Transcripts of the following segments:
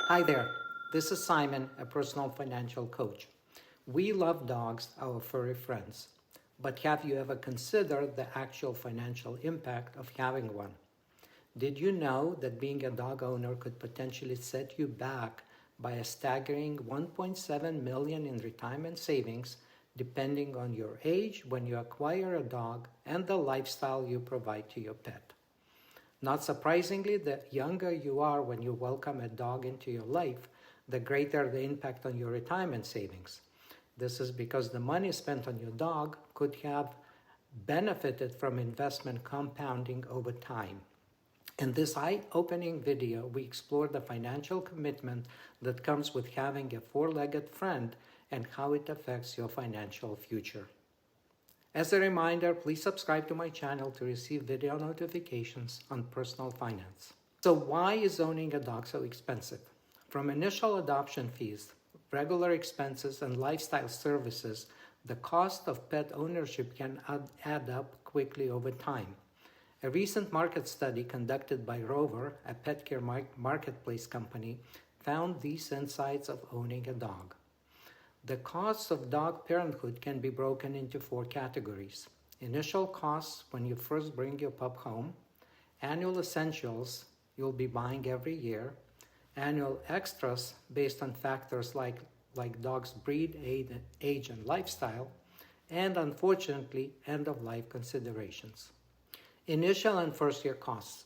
Hi there, this is Simon, a personal financial coach. We love dogs, our furry friends, but have you ever considered the actual financial impact of having one? Did you know that being a dog owner could potentially set you back by a staggering 1.7 million in retirement savings depending on your age when you acquire a dog and the lifestyle you provide to your pet? Not surprisingly, the younger you are when you welcome a dog into your life, the greater the impact on your retirement savings. This is because the money spent on your dog could have benefited from investment compounding over time. In this eye-opening video, we explore the financial commitment that comes with having a four-legged friend and how it affects your financial future. As a reminder, please subscribe to my channel to receive video notifications on personal finance. So why is owning a dog so expensive? From initial adoption fees, regular expenses, and lifestyle services, the cost of pet ownership can add up quickly over time. A recent market study conducted by Rover, a pet care marketplace company, found these insights of owning a dog. The costs of dog parenthood can be broken into four categories. Initial costs when you first bring your pup home, annual essentials you'll be buying every year, annual extras based on factors like dog's breed, age, and lifestyle, and unfortunately, end-of-life considerations. Initial and first-year costs.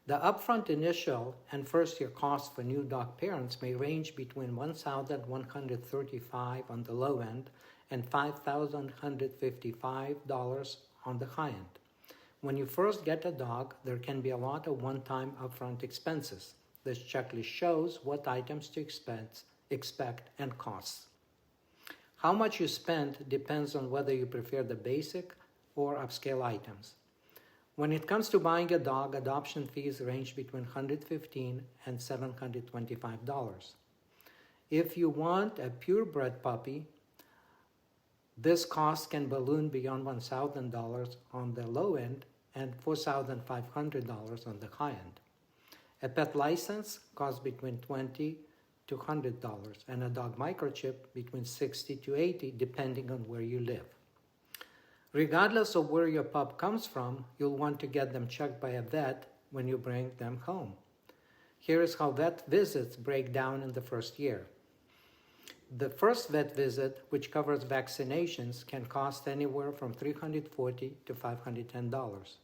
The upfront initial and first-year costs for new dog parents may range between $1,135 on the low end and $5,155 on the high end. When you first get a dog, there can be a lot of one-time upfront expenses. This checklist shows what items to expect and costs. How much you spend depends on whether you prefer the basic or upscale items. When it comes to buying a dog, adoption fees range between $115 and $725. If you want a purebred puppy, this cost can balloon beyond $1,000 on the low end and $4,500 on the high end. A pet license costs between $20 to $100 and a dog microchip between $60 to $80 depending on where you live. Regardless of where your pup comes from, you'll want to get them checked by a vet when you bring them home. Here is how vet visits break down in the first year. The first vet visit, which covers vaccinations, can cost anywhere from $340 to $510.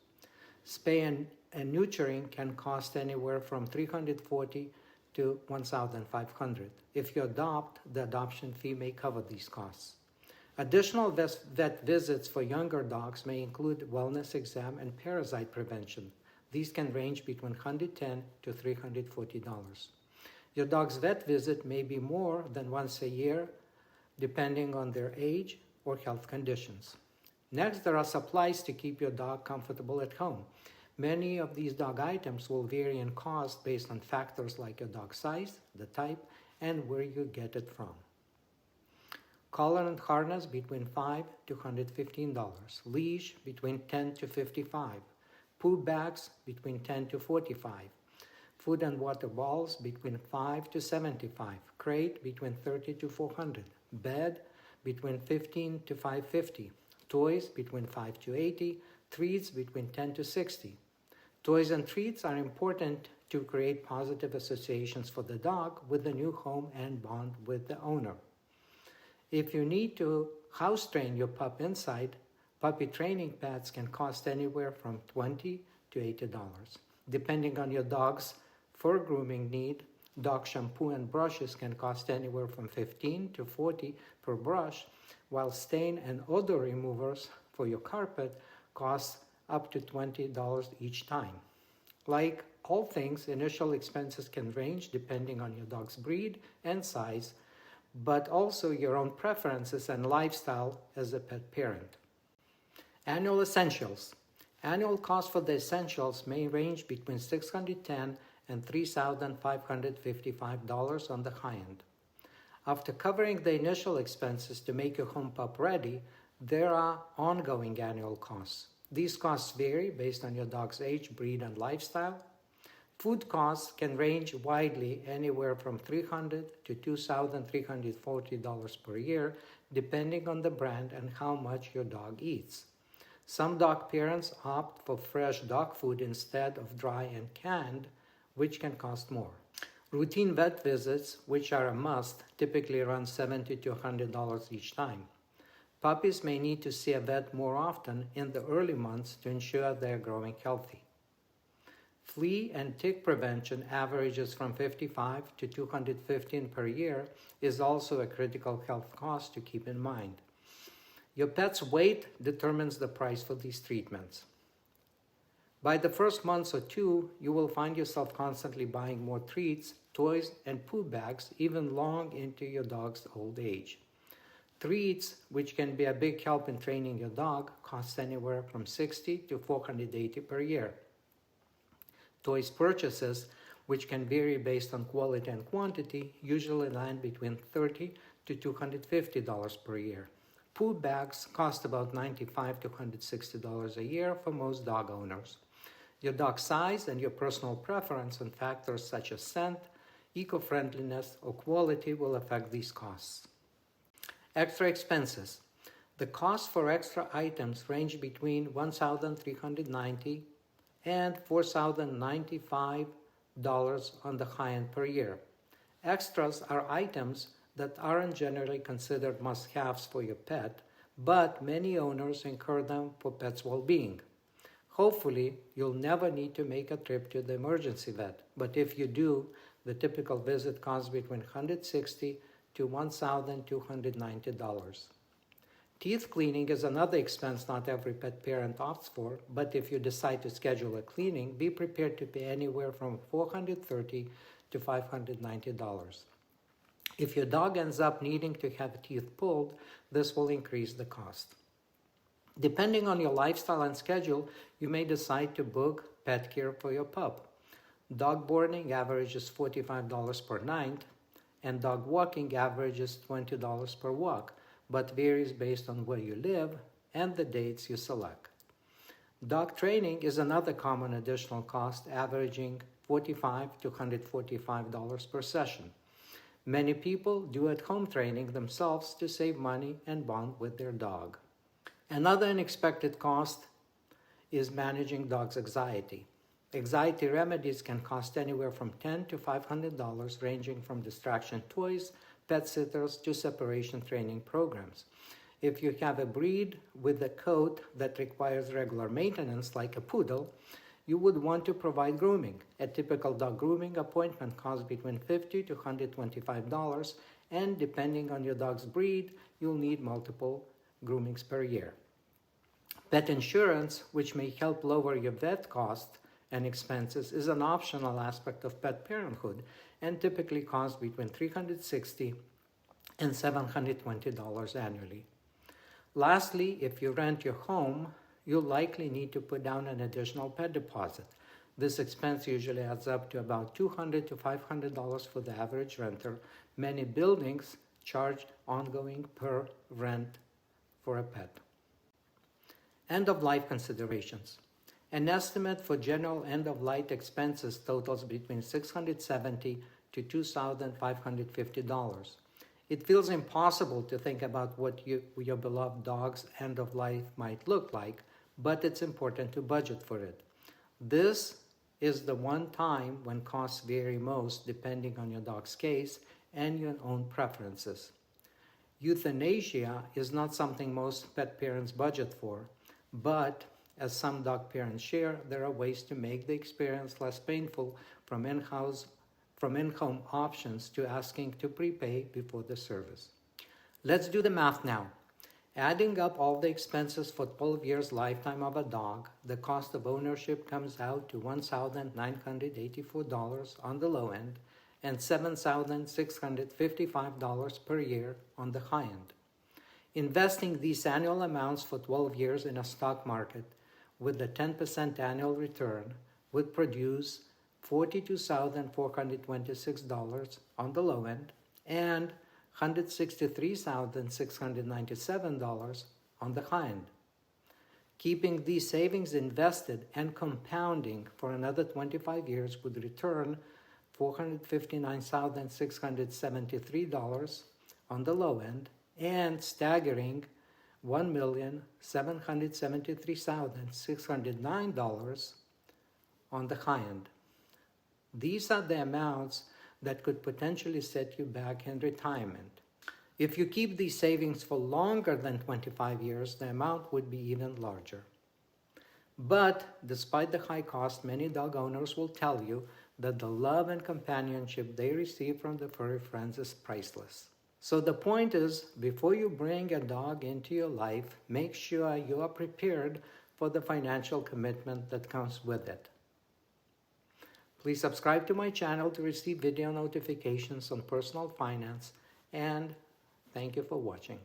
Spay and neutering can cost anywhere from $340 to $1,500. If you adopt, the adoption fee may cover these costs. Additional vet visits for younger dogs may include wellness exam and parasite prevention. These can range between $110 to $340. Your dog's vet visit may be more than once a year, depending on their age or health conditions. Next, there are supplies to keep your dog comfortable at home. Many of these dog items will vary in cost based on factors like your dog's size, the type, and where you get it from. Collar and harness between $5 to $115. Leash between $10 to $55. Poop bags between $10 to $45. Food and water balls between $5 to $75. Crate between $30 to $400. Bed between $15 to $550. Toys between $5 to $80. Treats between $10 to $60. Toys and treats are important to create positive associations for the dog with the new home and bond with the owner. If you need to house train your pup inside, puppy training pads can cost anywhere from $20 to $80. Depending on your dog's fur grooming need, dog shampoo and brushes can cost anywhere from $15 to $40 per brush, while stain and odor removers for your carpet cost up to $20 each time. Like all things, initial expenses can range depending on your dog's breed and size, but also your own preferences and lifestyle as a pet parent. Annual essentials. Annual cost for the essentials may range between $610 and $3,555 on the high end. After covering the initial expenses to make your home pup ready, there are ongoing annual costs. These costs vary based on your dog's age, breed, and lifestyle. Food costs can range widely, anywhere from $300 to $2,340 per year, depending on the brand and how much your dog eats. Some dog parents opt for fresh dog food instead of dry and canned, which can cost more. Routine vet visits, which are a must, typically run $70 to $100 each time. Puppies may need to see a vet more often in the early months to ensure they are growing healthy. Flea and tick prevention averages from $55 to $215 per year is also a critical health cost to keep in mind. Your pet's weight determines the price for these treatments. By the first month or two, you will find yourself constantly buying more treats, toys, and poo bags, even long into your dog's old age. Treats, which can be a big help in training your dog, cost anywhere from $60 to $480 per year. Toys purchases, which can vary based on quality and quantity, usually land between $30 to $250 per year. Poo bags cost about $95 to $160 a year for most dog owners. Your dog's size and your personal preference and factors such as scent, eco-friendliness, or quality will affect these costs. Extra expenses. The cost for extra items range between $1,390 and $4,095 on the high end per year. Extras are items that aren't generally considered must-haves for your pet, but many owners incur them for pets' well-being. Hopefully, you'll never need to make a trip to the emergency vet, but if you do, the typical visit costs between $160 to $1,290. Teeth cleaning is another expense not every pet parent opts for, but if you decide to schedule a cleaning, be prepared to pay anywhere from $430 to $590. If your dog ends up needing to have teeth pulled, this will increase the cost. Depending on your lifestyle and schedule, you may decide to book pet care for your pup. Dog boarding averages $45 per night, and dog walking averages $20 per walk, but varies based on where you live and the dates you select. Dog training is another common additional cost, averaging $45 to $145 per session. Many people do at-home training themselves to save money and bond with their dog. Another unexpected cost is managing dogs' anxiety. Anxiety remedies can cost anywhere from $10 to $500, ranging from distraction toys, pet sitters, to separation training programs. If you have a breed with a coat that requires regular maintenance, like a poodle, you would want to provide grooming. A typical dog grooming appointment costs between $50 to $125, and depending on your dog's breed, you'll need multiple groomings per year. Pet insurance, which may help lower your vet costs and expenses, is an optional aspect of pet parenthood and typically costs between $360 and $720 annually. Lastly, if you rent your home, you'll likely need to put down an additional pet deposit. This expense usually adds up to about $200 to $500 for the average renter. Many buildings charge ongoing per rent for a pet. End-of-life considerations. An estimate for general end-of-life expenses totals between $670 to $2,550. It feels impossible to think about what your beloved dog's end-of-life might look like, but it's important to budget for it. This is the one time when costs vary most depending on your dog's case and your own preferences. Euthanasia is not something most pet parents budget for, but as some dog parents share, there are ways to make the experience less painful, from in-home options to asking to prepay before the service. Let's do the math now. Adding up all the expenses for 12 years lifetime of a dog, the cost of ownership comes out to $1,984 on the low end and $7,655 per year on the high end. Investing these annual amounts for 12 years in a stock market with a 10% annual return would produce $42,426 on the low end and $163,697 on the high end. Keeping these savings invested and compounding for another 25 years would return $459,673 on the low end and staggering $1,773,609 on the high end. These are the amounts that could potentially set you back in retirement. If you keep these savings for longer than 25 years, the amount would be even larger. But despite the high cost, many dog owners will tell you that the love and companionship they receive from the furry friends is priceless. So the point is, before you bring a dog into your life, make sure you are prepared for the financial commitment that comes with it. Please subscribe to my channel to receive video notifications on personal finance, and thank you for watching.